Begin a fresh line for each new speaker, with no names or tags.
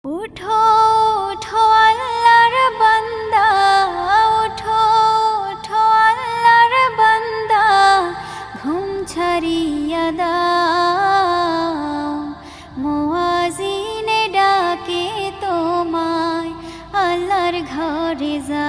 উঠো উঠো আল্লাহর বান্দা, উঠো উঠো আল্লাহর বান্দা, ঘুম ছাড়িয়া দাও। মুয়াজ্জিনে ডাকে তোমায়, আল্লাহর ঘরে যাও।